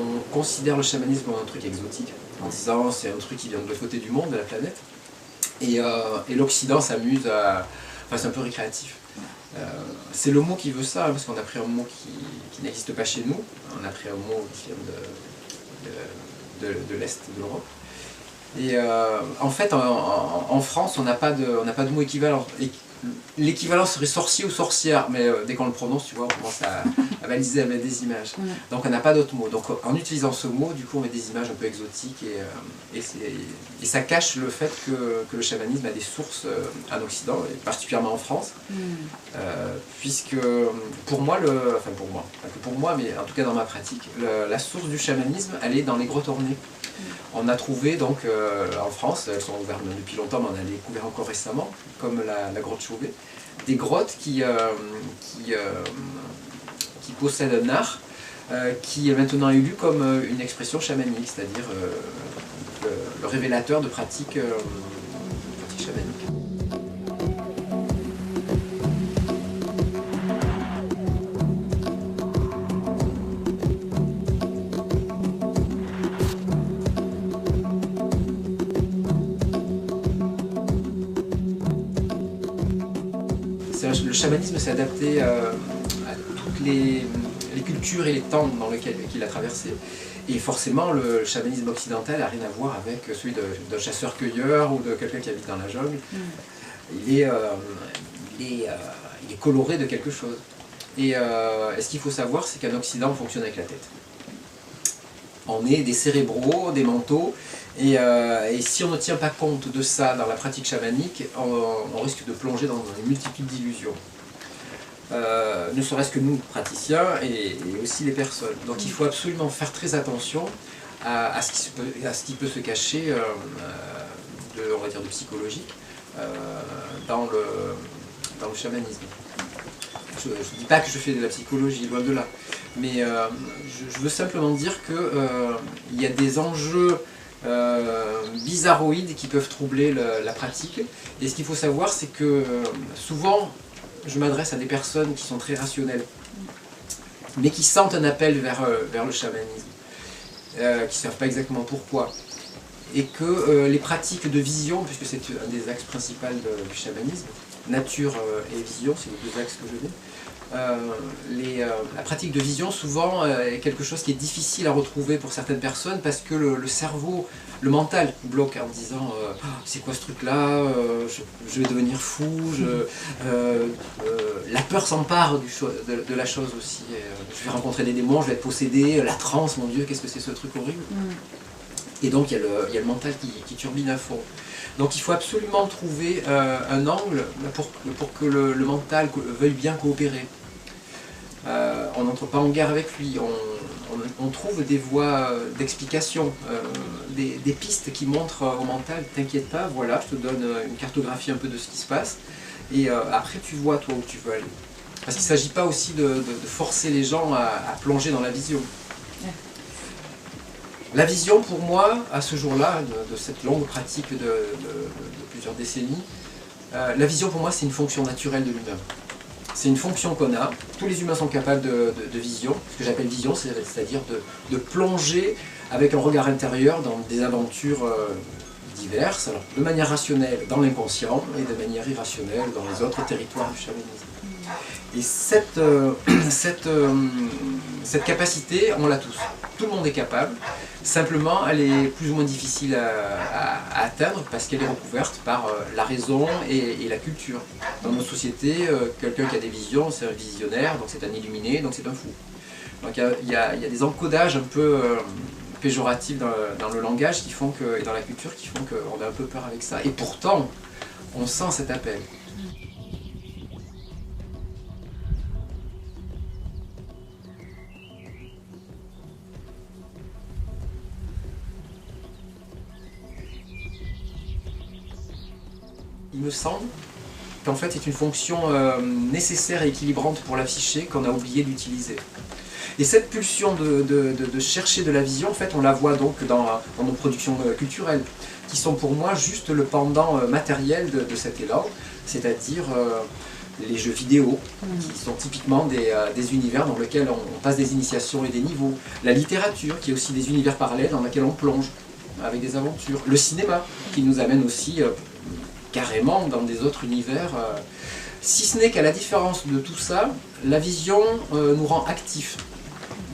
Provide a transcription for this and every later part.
on considère le chamanisme comme un truc exotique, en disant c'est un truc qui vient de l'autre côté du monde, de la planète. Et l'Occident s'amuse à... Enfin, c'est un peu récréatif. C'est le mot qui veut ça, parce qu'on a pris un mot qui n'existe pas chez nous. On a pris un mot qui vient de l'Est de l'Europe. Et en fait, en France, on n'a pas de mot équivalent. L'équivalent serait sorcier ou sorcière, mais dès qu'on le prononce, tu vois, on commence à baliser, à mettre des images. Donc on n'a pas d'autre mot. Donc en utilisant ce mot, du coup, on met des images un peu exotiques et ça cache le fait que le chamanisme a des sources en Occident, et particulièrement en France, puisque pour moi, enfin pour moi, pas que pour moi, mais en tout cas dans ma pratique, la source du chamanisme, elle est dans les grottes ornées. On a trouvé donc en France, elles sont ouvertes depuis longtemps, mais on a découvert encore récemment, comme la grotte Chauvet, des grottes qui possèdent un art qui est maintenant élu comme une expression chamanique, c'est-à-dire le révélateur de pratiques chamaniques. Le chamanisme s'est adapté à toutes les cultures et les temps dans lesquels il a traversé. Et forcément, le chamanisme occidental n'a rien à voir avec celui d'un chasseur-cueilleur ou de quelqu'un qui habite dans la jungle. Il est coloré de quelque chose. Et ce qu'il faut savoir, c'est qu'en Occident, on fonctionne avec la tête. On est des cérébraux, des mentaux, et si on ne tient pas compte de ça dans la pratique chamanique, on risque de plonger dans une multitude d'illusions. Ne serait-ce que nous, praticiens, et aussi les personnes. Donc il faut absolument faire très attention à ce qui peut se cacher, on va dire, de psychologique dans le chamanisme. Je ne dis pas que je fais de la psychologie, loin de là, mais je veux simplement dire qu'il y a des enjeux bizarroïdes qui peuvent troubler la pratique. Et ce qu'il faut savoir, c'est que souvent, je m'adresse à des personnes qui sont très rationnelles, mais qui sentent un appel vers le chamanisme, qui ne savent pas exactement pourquoi. Et que les pratiques de vision, puisque c'est un des axes principaux du chamanisme, nature et vision, c'est les deux axes que je mets, la pratique de vision souvent est quelque chose qui est difficile à retrouver pour certaines personnes parce que le cerveau, le mental bloque en disant c'est quoi ce truc là, je vais devenir fou, la peur s'empare de la chose aussi, je vais rencontrer des démons, je vais être possédé, la transe, mon Dieu, qu'est-ce que c'est ce truc horrible. Et donc il y a le mental qui turbine à fond. Donc il faut absolument trouver un angle pour que le mental veuille bien coopérer. On n'entre pas en guerre avec lui, on trouve des voies d'explication, des pistes qui montrent au mental, t'inquiète pas, voilà, je te donne une cartographie un peu de ce qui se passe, et après tu vois toi où tu veux aller. Parce qu'il ne s'agit pas aussi de forcer les gens à plonger dans la vision. La vision, pour moi, à ce jour-là, de cette longue pratique de plusieurs décennies, la vision, pour moi, c'est une fonction naturelle de l'humain. C'est une fonction qu'on a. Tous les humains sont capables de vision. Ce que j'appelle vision, c'est-à-dire de plonger avec un regard intérieur dans des aventures diverses, alors, de manière rationnelle dans l'inconscient et de manière irrationnelle dans les autres territoires du chamanisme. Et cette capacité, on l'a tous. Tout le monde est capable. Simplement, elle est plus ou moins difficile à atteindre parce qu'elle est recouverte par la raison et la culture. Dans nos sociétés, quelqu'un qui a des visions, c'est un visionnaire, donc c'est un illuminé, donc c'est un fou. Donc il y a des encodages un peu péjoratifs dans le langage qui font que, et dans la culture qui font qu'on a un peu peur avec ça. Et pourtant, on sent cet appel. Il me semble qu'en fait c'est une fonction nécessaire et équilibrante pour la psyché qu'on a oublié d'utiliser. Et cette pulsion de chercher de la vision, en fait, on la voit donc dans nos productions culturelles, qui sont pour moi juste le pendant matériel de cet élan, c'est-à-dire les jeux vidéo, qui sont typiquement des univers dans lesquels on passe des initiations et des niveaux. La littérature, qui est aussi des univers parallèles dans lesquels on plonge avec des aventures. Le cinéma, qui nous amène aussi carrément dans des autres univers. Si ce n'est qu'à la différence de tout ça, la vision nous rend actifs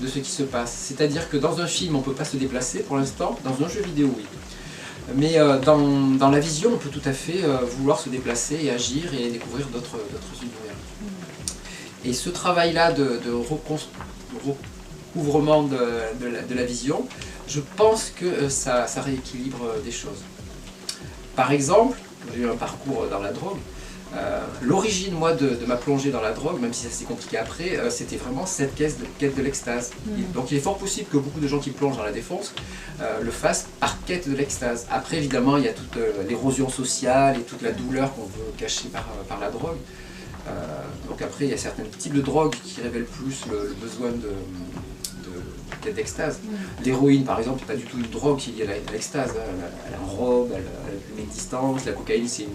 de ce qui se passe. C'est-à-dire que dans un film, on ne peut pas se déplacer pour l'instant, dans un jeu vidéo, oui. Mais dans la vision, on peut tout à fait vouloir se déplacer et agir et découvrir d'autres univers. Et ce travail-là de recouvrement de la vision, je pense que ça rééquilibre des choses. Par exemple, j'ai eu un parcours dans la drogue. L'origine, moi, de ma plongée dans la drogue, même si ça s'est compliqué après, c'était vraiment cette quête de l'extase. Donc il est fort possible que beaucoup de gens qui plongent dans la défonce le fassent par quête de l'extase. Après, évidemment, il y a toute l'érosion sociale et toute la douleur qu'on veut cacher par la drogue. Donc après, il y a certains types de drogues qui révèlent plus le besoin de quête d'extase. L'héroïne, par exemple, n'est pas du tout une drogue qui est liée à l'extase. Elle enrobe, elle met une distance. La cocaïne, c'est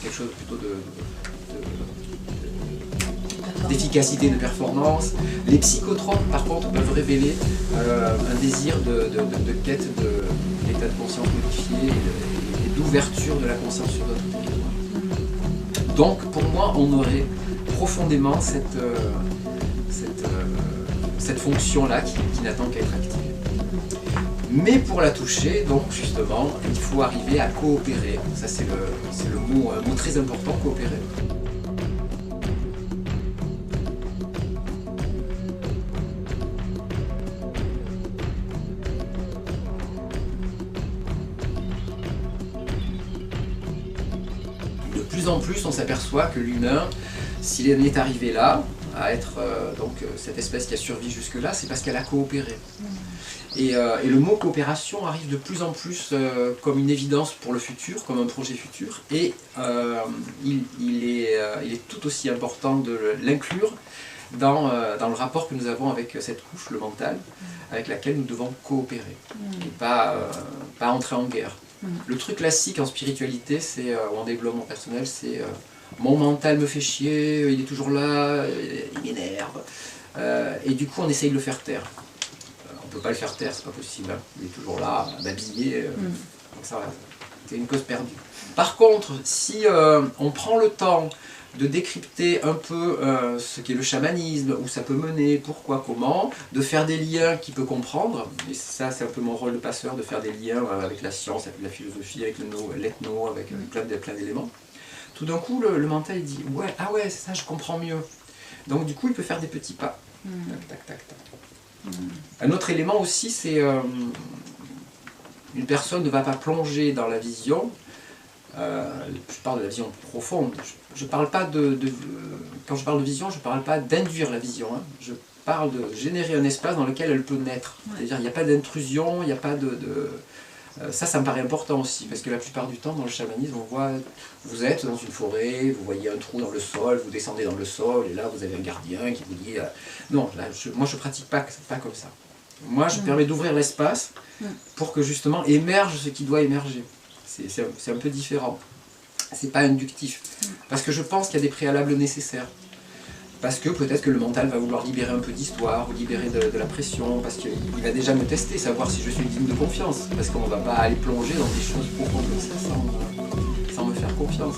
quelque chose plutôt d'efficacité, de performance. Les psychotropes, par contre, peuvent révéler un désir de quête de l'état de conscience modifié et d'ouverture de la conscience sur d'autres territoires. Donc, pour moi, on aurait profondément cette fonction-là qui n'attend qu'à être activée. Mais pour la toucher, donc justement, il faut arriver à coopérer. Ça, c'est le mot très important, coopérer. De plus en plus, on s'aperçoit que l'humain, s'il en est arrivé là, à être cette espèce qui a survécu jusque-là, c'est parce qu'elle a coopéré. Et le mot coopération arrive de plus en plus comme une évidence pour le futur, comme un projet futur, et il est tout aussi important de l'inclure dans le rapport que nous avons avec cette couche, le mental, avec laquelle nous devons coopérer, et pas entrer en guerre. Le truc classique en spiritualité, ou en développement personnel, c'est mon mental me fait chier, il est toujours là, il m'énerve, et du coup on essaye de le faire taire. On ne peut pas le faire taire, c'est pas possible, hein. Il est toujours là, m'habiller, donc ça, c'est une cause perdue. Par contre, si on prend le temps de décrypter un peu ce qu'est le chamanisme, où ça peut mener, pourquoi, comment, de faire des liens qu'il peut comprendre, et ça c'est un peu mon rôle de passeur, de faire des liens avec la science, avec la philosophie, avec l'ethno, avec plein d'éléments. Tout d'un coup, le mental il dit « ouais, ah ouais, c'est ça, je comprends mieux ». Donc du coup, il peut faire des petits pas. Tac, tac, tac, tac. Un autre élément aussi, c'est une personne ne va pas plonger dans la vision. Je parle de la vision profonde. Je parle pas quand je parle de vision, je ne parle pas d'induire la vision. Hein. Je parle de générer un espace dans lequel elle peut naître. C'est-à-dire il n'y a pas d'intrusion, il n'y a pas ça me paraît important aussi, parce que la plupart du temps, dans le chamanisme, on voit, vous êtes dans une forêt, vous voyez un trou dans le sol, vous descendez dans le sol, et là vous avez un gardien qui vous dit... Non, là, moi je ne pratique pas comme ça. Moi je permets d'ouvrir l'espace pour que justement émerge ce qui doit émerger. C'est un peu différent. C'est pas inductif. Parce que je pense qu'il y a des préalables nécessaires. Parce que peut-être que le mental va vouloir libérer un peu d'histoire, ou libérer de la pression, parce qu'il va déjà me tester, savoir si je suis digne de confiance. Parce qu'on ne va pas aller plonger dans des choses profondes comme ça sans me faire confiance.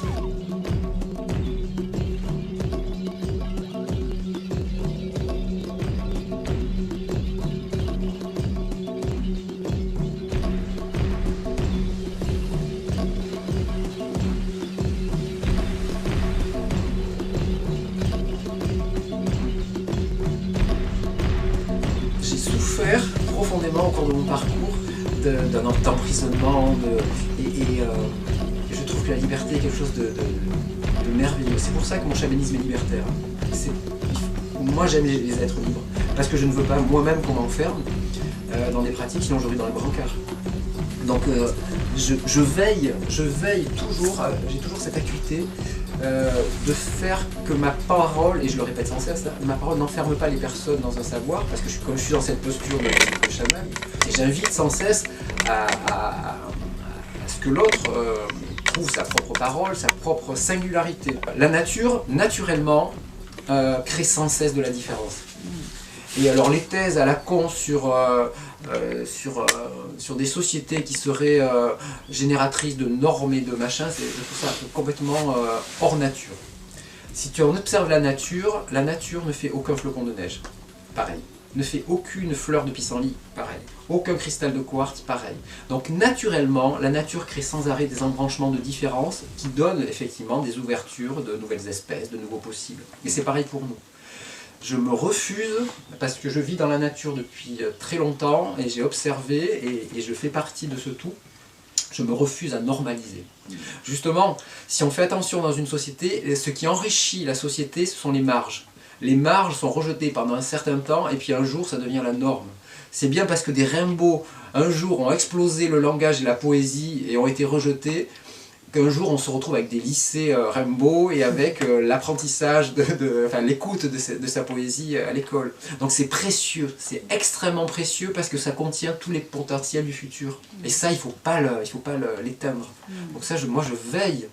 Profondément au cours de mon parcours d'un emprisonnement et je trouve que la liberté est quelque chose de merveilleux. C'est pour ça que mon chamanisme est libertaire. Moi j'aime les êtres libres parce que je ne veux pas moi-même qu'on m'enferme dans des pratiques, sinon j'aurai dans les brancards. Donc je veille toujours, j'ai toujours cette acuité de faire que ma parole, et je le répète sans cesse, ma parole n'enferme pas les personnes dans un savoir, parce que comme je suis dans cette posture de chaman, et j'invite sans cesse à ce que l'autre trouve sa propre parole, sa propre singularité. La nature, naturellement, crée sans cesse de la différence. Et alors les thèses à la con sur des sociétés qui seraient génératrices de normes et de machins, je trouve ça complètement hors nature. Si tu en observes la nature ne fait aucun flocon de neige, pareil. Ne fait aucune fleur de pissenlit, pareil. Aucun cristal de quartz, pareil. Donc naturellement, la nature crée sans arrêt des embranchements de différences qui donnent effectivement des ouvertures de nouvelles espèces, de nouveaux possibles. Et c'est pareil pour nous. Je me refuse, parce que je vis dans la nature depuis très longtemps, et j'ai observé, et je fais partie de ce tout, je me refuse à normaliser. Justement, si on fait attention dans une société, ce qui enrichit la société, ce sont les marges. Les marges sont rejetées pendant un certain temps, et puis un jour, ça devient la norme. C'est bien parce que des Rimbaud, un jour, ont explosé le langage et la poésie, et ont été rejetés, qu'un jour on se retrouve avec des lycées Rimbaud et avec l'apprentissage, enfin, l'écoute de sa poésie à l'école. Donc c'est précieux, c'est extrêmement précieux parce que ça contient tous les potentiels du futur. Et ça, il ne faut pas l'éteindre. Donc ça, moi je veille,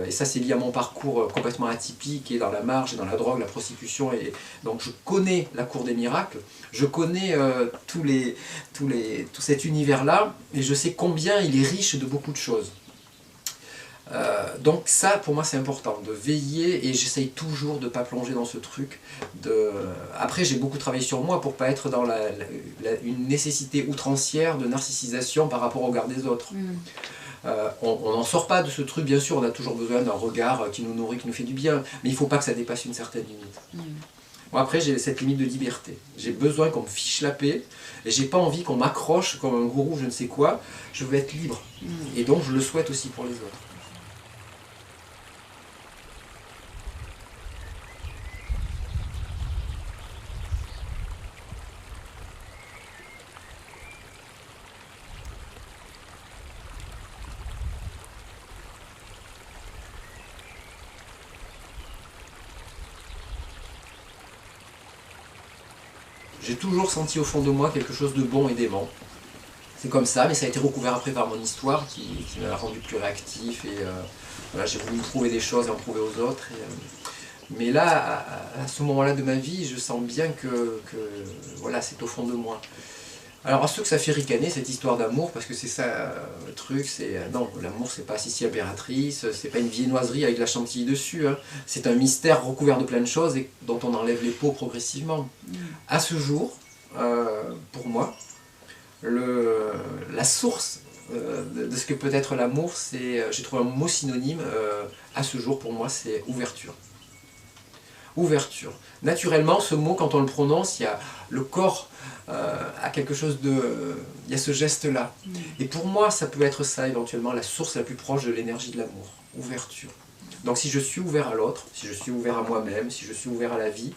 et ça c'est lié à mon parcours complètement atypique, et dans la marge, et dans la drogue, la prostitution, et donc je connais la cour des miracles, je connais tout cet univers-là, et je sais combien il est riche de beaucoup de choses. Donc ça, pour moi, c'est important, de veiller, et j'essaye toujours de ne pas plonger dans ce truc. Après, j'ai beaucoup travaillé sur moi pour ne pas être dans une nécessité outrancière de narcissisation par rapport au regard des autres. On n'en sort pas de ce truc, bien sûr, on a toujours besoin d'un regard qui nous nourrit, qui nous fait du bien, mais il ne faut pas que ça dépasse une certaine limite. Bon, après, j'ai cette limite de liberté. J'ai besoin qu'on me fiche la paix, et j'ai pas envie qu'on m'accroche comme un gourou, je ne sais quoi. Je veux être libre, et donc je le souhaite aussi pour les autres. J'ai toujours senti au fond de moi quelque chose de bon et d'aimant. C'est comme ça, mais ça a été recouvert après par mon histoire qui m'a rendu plus réactif, et voilà, j'ai voulu trouver des choses et en prouver aux autres. Mais là, à ce moment-là de ma vie, je sens bien que voilà, c'est au fond de moi. Alors à ceux que ça fait ricaner cette histoire d'amour, parce que c'est ça le truc, c'est non, l'amour c'est pas Sissi impératrice, c'est pas une viennoiserie avec de la chantilly dessus, hein. C'est un mystère recouvert de plein de choses et dont on enlève les peaux progressivement. À ce jour, pour moi, la source de ce que peut être l'amour, c'est, j'ai trouvé un mot synonyme, à ce jour pour moi, c'est ouverture. Ouverture. Naturellement, ce mot, quand on le prononce, il y a le corps a quelque chose de... il y a ce geste-là. Et pour moi, ça peut être ça, éventuellement, la source la plus proche de l'énergie de l'amour. Ouverture. Donc si je suis ouvert à l'autre, si je suis ouvert à moi-même, si je suis ouvert à la vie,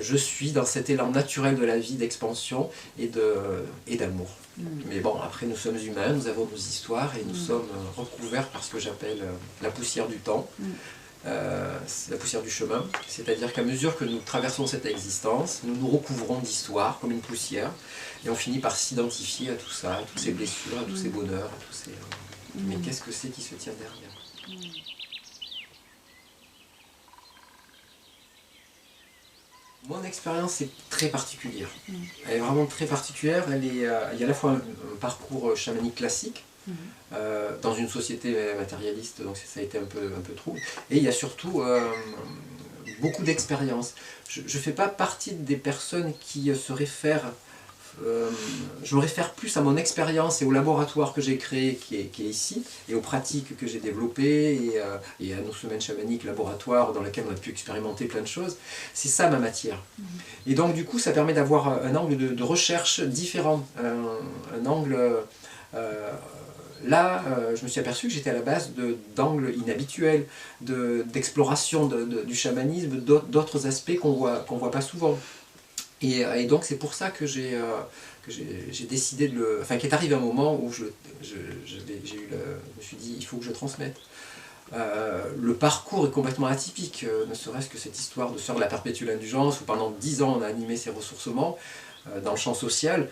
je suis dans cet élan naturel de la vie, d'expansion et d'amour. Mais bon, après, nous sommes humains, nous avons nos histoires, et nous sommes recouverts par ce que j'appelle la poussière du temps. C'est la poussière du chemin, c'est-à-dire qu'à mesure que nous traversons cette existence, nous nous recouvrons d'histoire comme une poussière, et on finit par s'identifier à tout ça, à toutes ces blessures, à tous ces bonheurs, à tous ces... Mais qu'est-ce que c'est qui se tient derrière? Mon expérience est très particulière. Elle est vraiment très particulière. Il y a à la fois un parcours chamanique classique, dans une société matérialiste, donc ça a été un peu trouble. Et il y a surtout beaucoup d'expérience. Je ne fais pas partie des personnes qui se réfèrent... je me réfère plus à mon expérience et au laboratoire que j'ai créé, qui est ici, et aux pratiques que j'ai développées, et à nos semaines chamaniques, laboratoire dans lesquelles on a pu expérimenter plein de choses. C'est ça ma matière. Et donc du coup, ça permet d'avoir un angle de recherche différent, un angle... Là, je me suis aperçu que j'étais à la base d'angles inhabituels, d'exploration du chamanisme, d'autres aspects qu'on voit pas souvent. Et donc c'est pour ça que j'ai décidé de le... Enfin, qu'est arrivé un moment où je me suis dit, il faut que je transmette. Le parcours est complètement atypique, ne serait-ce que cette histoire de Sœurs de la Perpétuelle Indulgence, où pendant 10 ans on a animé ces ressourcements dans le champ social.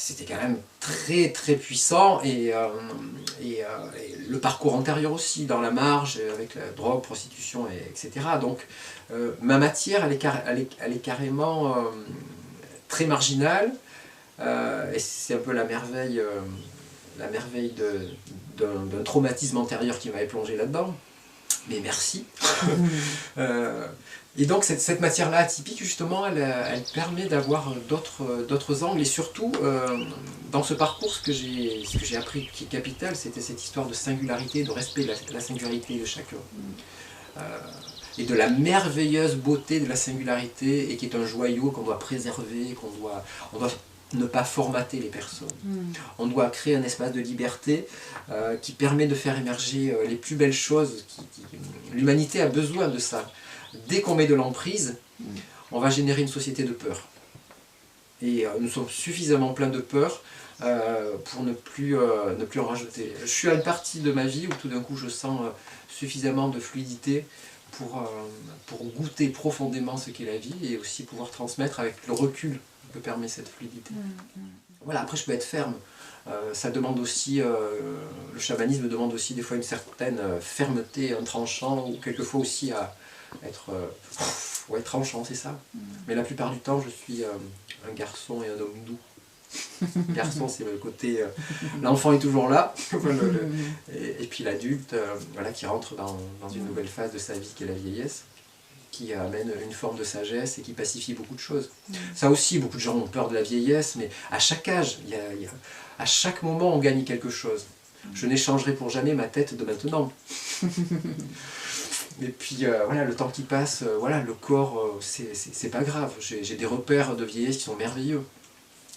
c'était quand même très très puissant, et le parcours antérieur aussi, dans la marge, avec la drogue, prostitution, etc. Donc ma matière, elle est carrément très marginale, et c'est un peu la merveille d'un traumatisme antérieur qui m'avait plongé là-dedans. Mais merci. Et donc cette matière-là atypique, justement, elle permet d'avoir d'autres angles, et surtout, dans ce parcours, ce que j'ai appris qui est capital, c'était cette histoire de singularité, de respect de la singularité de chacun. Et de la merveilleuse beauté de la singularité, et qui est un joyau qu'on doit préserver, on doit ne pas formater les personnes. On doit créer un espace de liberté qui permet de faire émerger les plus belles choses. L'humanité a besoin de ça. Dès qu'on met de l'emprise, on va générer une société de peur. Et nous sommes suffisamment pleins de peur pour ne plus en rajouter. Je suis à une partie de ma vie où tout d'un coup je sens suffisamment de fluidité pour goûter profondément ce qu'est la vie, et aussi pouvoir transmettre avec le recul que permet cette fluidité. Voilà, après je peux être ferme. Ça demande aussi, le chamanisme demande aussi des fois une certaine fermeté, un tranchant, ou quelquefois aussi à être tranchant, c'est ça. Mais la plupart du temps, je suis un garçon et un homme doux. Garçon, c'est le côté, l'enfant est toujours là, et puis l'adulte, voilà, qui rentre dans une nouvelle phase de sa vie qui est la vieillesse, qui amène une forme de sagesse et qui pacifie beaucoup de choses. Ça aussi, beaucoup de gens ont peur de la vieillesse, mais à chaque âge, à chaque moment, on gagne quelque chose. Je n'échangerai pour jamais ma tête de maintenant. Et puis voilà, le temps qui passe, voilà, le corps, c'est pas grave. J'ai des repères de vieillesse qui sont merveilleux.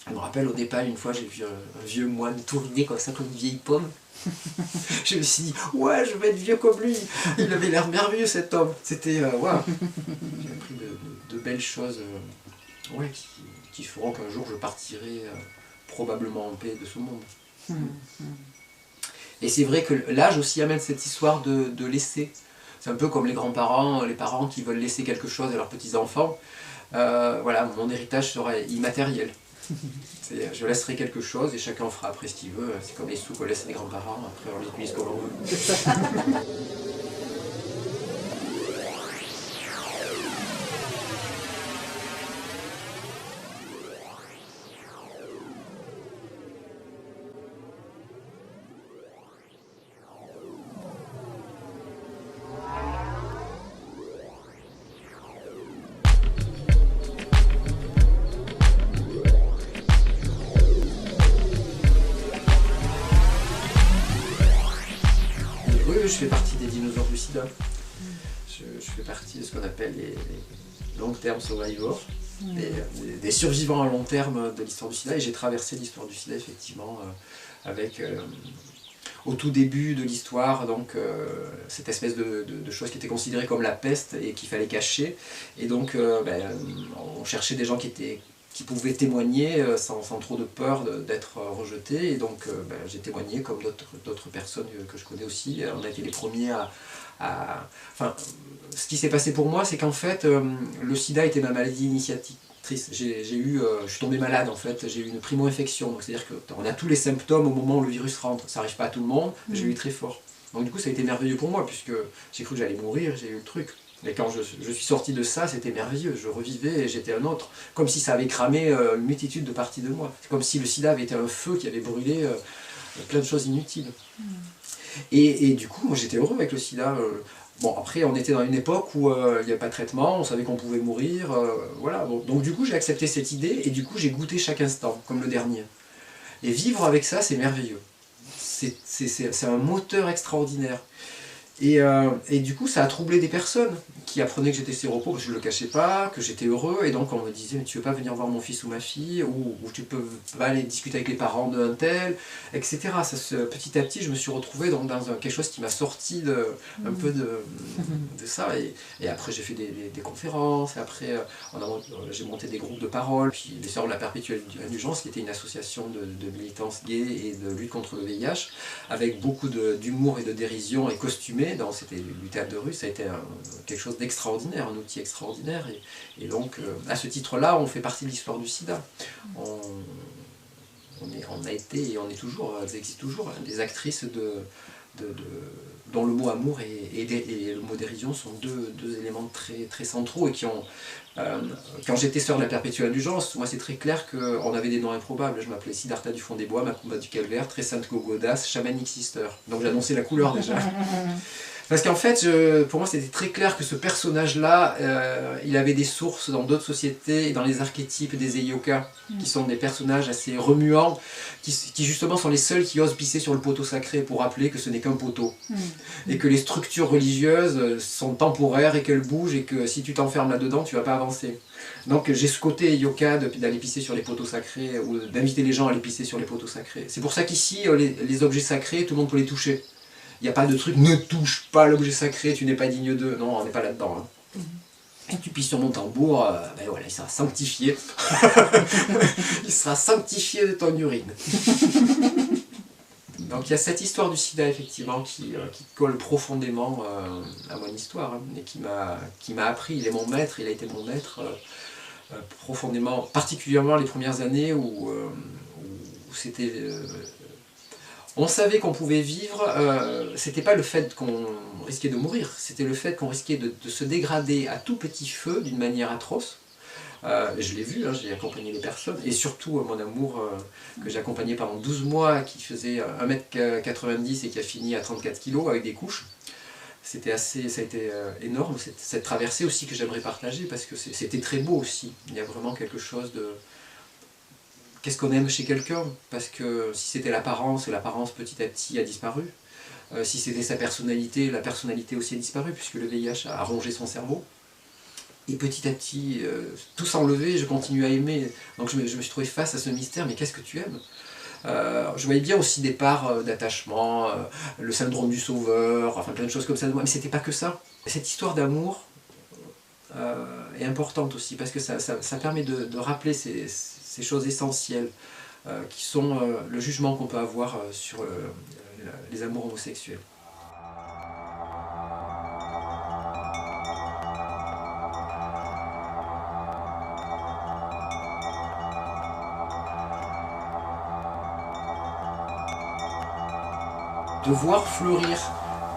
Je me rappelle, au départ, une fois, j'ai vu un vieux moine touriner comme ça, comme une vieille pomme. Je me suis dit, ouais, je vais être vieux comme lui. Il avait l'air merveilleux, cet homme. C'était, waouh. J'ai appris de belles choses, ouais, qui feront qu'un jour je partirai probablement en paix de ce monde. Et c'est vrai que l'âge aussi amène cette histoire de laisser. C'est un peu comme les grands-parents, les parents qui veulent laisser quelque chose à leurs petits-enfants. Voilà, mon héritage sera immatériel. Je laisserai quelque chose et chacun fera après ce qu'il veut. C'est comme les sous qu'on laisse les grands-parents, après on les utilise comme on veut. Je fais partie des dinosaures du sida. Je fais partie de ce qu'on appelle les long-term survivors, des survivants à long terme de l'histoire du sida. Et j'ai traversé l'histoire du sida, effectivement, avec, au tout début de l'histoire, donc cette espèce de chose qui était considérée comme la peste et qu'il fallait cacher. Et donc, on cherchait des gens qui pouvaient témoigner sans trop de peur d'être rejetés. Et donc j'ai témoigné comme d'autres personnes que je connais aussi. On a été les premiers Enfin, ce qui s'est passé pour moi, c'est qu'en fait, le sida était ma maladie initiatrice. Je suis tombé malade, en fait, j'ai eu une primo-infection. C'est-à-dire qu'on a tous les symptômes au moment où le virus rentre. Ça n'arrive pas à tout le monde, mais j'ai eu très fort. Donc du coup, ça a été merveilleux pour moi, puisque j'ai cru que j'allais mourir, j'ai eu le truc. Mais quand je suis sorti de ça, c'était merveilleux, je revivais et j'étais un autre. Comme si ça avait cramé une multitude de parties de moi. C'est comme si le sida avait été un feu qui avait brûlé plein de choses inutiles. Et du coup, moi j'étais heureux avec le sida. Bon, après, on était dans une époque où il n'y avait pas de traitement, on savait qu'on pouvait mourir. Voilà. Bon, donc du coup, j'ai accepté cette idée et du coup, j'ai goûté chaque instant, comme le dernier. Et vivre avec ça, c'est merveilleux. C'est un moteur extraordinaire. Et du coup, ça a troublé des personnes qui apprenaient que j'étais séropos, parce que je ne le cachais pas, que j'étais heureux, et donc on me disait, mais tu veux pas venir voir mon fils ou ma fille, ou tu peux pas aller discuter avec les parents d'un tel, etc. Petit à petit, je me suis retrouvé dans quelque chose qui m'a sorti un peu de ça, et après j'ai fait des conférences, et après j'ai monté des groupes de parole, puis les Sœurs de la Perpétuelle Indulgence, qui était une association de militance gay et de lutte contre le VIH, avec beaucoup d'humour et de dérision, et costumé. C'était du théâtre de rue, ça a été quelque chose d'extraordinaire, un outil extraordinaire, et donc à ce titre-là, on fait partie de l'histoire du sida. on a été et on est toujours, elles existent toujours, hein, des actrices dont le mot amour et le mot dérision sont deux éléments très, très centraux et qui ont... quand j'étais sœur de la perpétuelle indulgence, moi c'est très clair qu'on avait des noms improbables. Je m'appelais Siddhartha du fond des bois, Macumba du calvaire, Très Sainte Gogodas, Shamanic Sister. Donc j'annonçais la couleur déjà. Parce qu'en fait, pour moi c'était très clair que ce personnage-là, il avait des sources dans d'autres sociétés et dans les archétypes des Eyoka, qui sont des personnages assez remuants, qui justement sont les seuls qui osent pisser sur le poteau sacré pour rappeler que ce n'est qu'un poteau. Et que les structures religieuses sont temporaires et qu'elles bougent et que si tu t'enfermes là-dedans, tu ne vas pas avancer. Donc j'ai ce côté Eyoka d'aller pisser sur les poteaux sacrés ou d'inviter les gens à aller pisser sur les poteaux sacrés. C'est pour ça qu'ici, les objets sacrés, tout le monde peut les toucher. Il n'y a pas de truc, ne touche pas l'objet sacré, tu n'es pas digne d'eux. Non, on n'est pas là-dedans. Hein. Et tu pisses sur mon tambour, ben voilà, il sera sanctifié. Il sera sanctifié de ton urine. Donc il y a cette histoire du sida, effectivement, qui colle profondément à mon histoire, hein, et qui m'a appris. Il est mon maître, il a été mon maître profondément, particulièrement les premières années où c'était... on savait qu'on pouvait vivre, c'était pas le fait qu'on risquait de mourir, c'était le fait qu'on risquait de se dégrader à tout petit feu d'une manière atroce. Je l'ai vu, hein, j'ai accompagné les personnes, et surtout mon amour que j'ai accompagné pendant 12 mois, qui faisait 1m90 et qui a fini à 34 kg avec des couches. C'était assez, ça a été énorme, cette traversée aussi que j'aimerais partager, parce que c'était très beau aussi. Il y a vraiment quelque chose de... Qu'est-ce qu'on aime chez quelqu'un? Parce que si c'était l'apparence petit à petit a disparu. Si c'était sa personnalité, la personnalité aussi a disparu, puisque le VIH a rongé son cerveau. Et petit à petit, tout s'enlevait, je continue à aimer. Donc je me suis trouvé face à ce mystère, mais qu'est-ce que tu aimes? Je voyais bien aussi des parts d'attachement, le syndrome du sauveur, enfin plein de choses comme ça, mais c'était pas que ça. Cette histoire d'amour est importante aussi, parce que ça permet de rappeler ces choses essentielles, qui sont le jugement qu'on peut avoir sur les amours homosexuels. De voir fleurir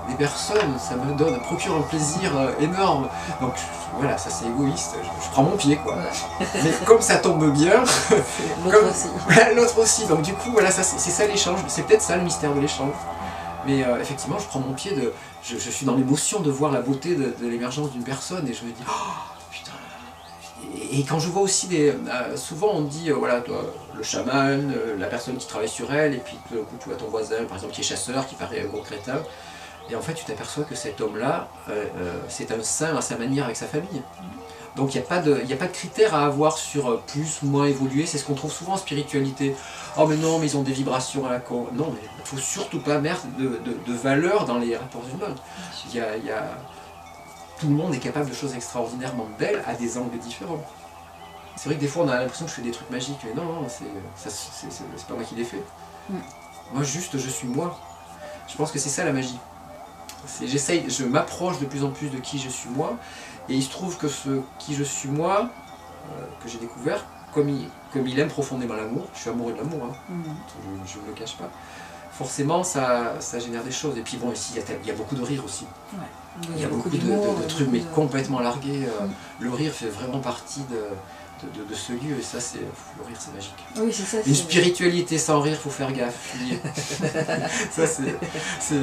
des personnes, ça me procure un plaisir énorme. Donc voilà, ça c'est égoïste, je prends mon pied quoi. Ouais. Mais comme ça tombe bien, l'autre aussi. Voilà, l'autre aussi. Donc du coup, voilà, c'est ça l'échange, c'est peut-être ça le mystère de l'échange. Mais effectivement, je prends mon pied, je suis dans l'émotion de voir la beauté de l'émergence d'une personne et je me dis, oh putain. Et quand je vois aussi souvent on dit, voilà, toi, le chaman, la personne qui travaille sur elle, et puis tout d'un coup tu vois ton voisin, par exemple, qui est chasseur, qui paraît un gros crétin, et en fait tu t'aperçois que cet homme-là, c'est un saint à sa manière avec sa famille. Donc il n'y a pas de critères à avoir sur plus ou moins évolué, c'est ce qu'on trouve souvent en spiritualité. Oh mais non, mais ils ont des vibrations à la con. Non, mais il ne faut surtout pas mettre de valeur dans les rapports humains. Tout le monde est capable de choses extraordinairement belles à des angles différents. C'est vrai que des fois on a l'impression que je fais des trucs magiques, mais non, c'est pas moi qui les fais. Moi juste, je suis moi. Je pense que c'est ça la magie. Je m'approche de plus en plus de qui je suis moi, et il se trouve que ce qui je suis moi, que j'ai découvert, comme il aime profondément l'amour, je suis amoureux de l'amour, hein, je ne le cache pas, forcément ça génère des choses. Et puis bon, ici il y a beaucoup de rire aussi. Ouais. Il y a beaucoup de trucs, mais complètement largués. Le rire fait vraiment partie de ce lieu, et ça, le rire, c'est magique. Oui, c'est ça. Une spiritualité sans rire, faut faire gaffe. Ça, c'est